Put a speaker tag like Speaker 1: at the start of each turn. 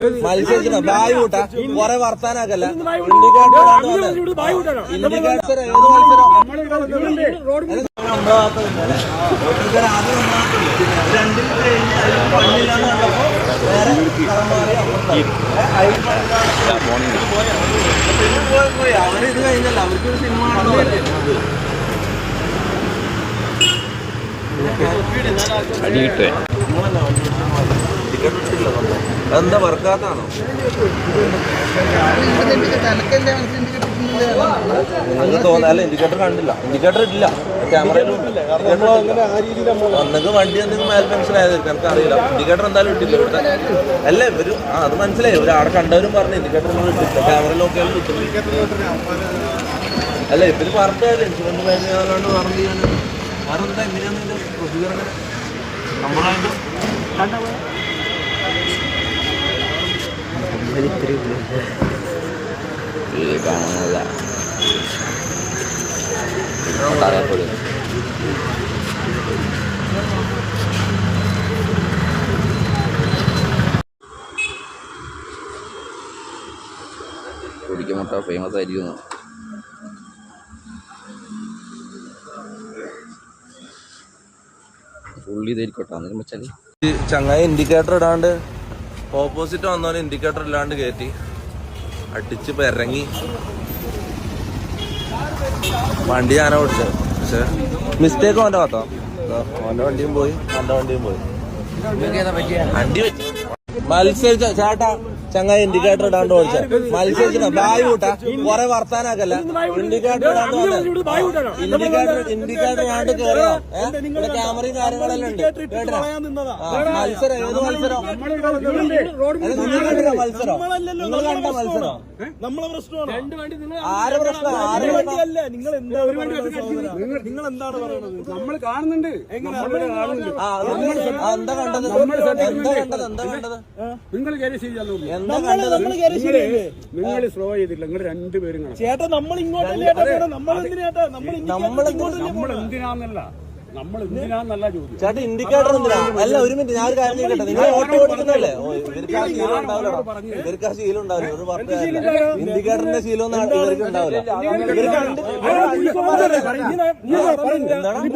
Speaker 1: മത്സരിച്ചിട്ട് bye കൂട്ടാ കൊറേ വർത്താനാക്കല്ല indicator ഏത് അവരിത് കഴിഞ്ഞല്ല അവർക്കൊരു സിനിമ എന്താ വർക്കാത്താണോ നിങ്ങൾക്ക് തോന്നാല്ല ഇൻഡിക്കേറ്റർ കണ്ടില്ല ഇൻഡിക്കേറ്റർ ഇല്ല ക്യാമറയിലും ഒന്നെങ്കിൽ വണ്ടി എന്തെങ്കിലും മാൽ ഫംഗ്ഷൻ ആയതായിരിക്കും എനിക്ക് അറിയില്ല ഇൻഡിക്കേറ്റർ എന്തായാലും ഇട്ടില്ല ഇവിടുത്തെ അല്ല ഇവര് അത് മനസ്സിലായി ഇവര് അവിടെ കണ്ടവരും പറഞ്ഞു ഇൻഡിക്കേറ്റർ ഒന്നും ഇട്ടില്ല ക്യാമറയിൽ നോക്കിയാലും കിട്ടും അല്ല ഇവര് പറഞ്ഞാലും ഇൻഷുറൻസ് കഴിഞ്ഞാണ്ട് പറഞ്ഞു ചെയ്യാൻ വേറെ എന്താ എങ്ങനെയാണ് ഇതിന്റെ പ്രൊസീജിയർ നമ്മളായിട്ട് കാണുന്നില്ല കുടിക്കുമുട്ട ഫേമസ് ആയിരിക്കുന്നു പുള്ളി ഇതായിരിക്കോട്ടെ അന്നേരം വെച്ചാൽ ചങ്ങായി ഇൻഡിക്കേറ്റർ ഇടാണ്ട് ഓപ്പോസിറ്റ് വന്നവന് ഇൻഡിക്കേറ്റർ ഇല്ലാണ്ട് കയറ്റി അടിച്ച് ഇറങ്ങി വണ്ടി ഞാനാ ഓടിച്ചത് പക്ഷെ മിസ്റ്റേക്ക് ഓൻ്റെ ഭാഗത്തോ ഓൻ്റെ വണ്ടിയും പോയി എൻ്റെ വണ്ടിയും പോയി വണ്ടി വെച്ച് മത്സരിച്ച ചേട്ടാ ചങ്ങായി ഇൻഡിക്കേറ്റർ ഇടാണ്ട് ഓടിച്ച മത്സരിച്ചിട്ട് ബായ് കൂട്ടാ കൊറേ വർത്താനാക്കല്ല ഇൻഡിക്കേറ്റർ ഇടാണ്ട് ഇൻഡിക്കേറ്റർ ഇടാണ്ട് കയറിയോ ഇവിടെ ക്യാമറയും കാര്യങ്ങളെല്ലാം ഉണ്ട് കേട്ടോ മത്സരം ഏത് മത്സരം നിങ്ങൾ കണ്ടില്ല മത്സരം നിങ്ങൾ കണ്ട മത്സരം ആരെ പ്രശ്നം നിങ്ങൾ എന്താണ് പറയുന്നത് നമ്മൾ കാണുന്നുണ്ട് എന്താ കണ്ടത് എന്താ കണ്ടത് നിങ്ങൾ നിങ്ങൾ സ്ലോ ചെയ്തില്ല നിങ്ങൾ രണ്ടുപേരും ചേട്ടാ നമ്മൾ എന്തിനാന്നല്ല ചോദ്യം ചേട്ടാ ഇൻഡിക്കേറ്റർ എന്തിനാ അല്ല ഒരു മിനിറ്റ് ഞാൻ ഒരു കാര്യം ചെയ്യട്ടെ നിങ്ങൾ ഓട്ടോ ഓടിക്കുന്നല്ലേ ഇവർക്ക് ആ ശീലം ഉണ്ടാവില്ല ഇവർക്ക് ആ ശീലം ഉണ്ടാവില്ല ഒരു പറഞ്ഞില്ല ഇൻഡിക്കേറ്ററിന്റെ ശീലം ഒന്നും ഇവർക്ക് ഉണ്ടാവില്ല എന്താണ്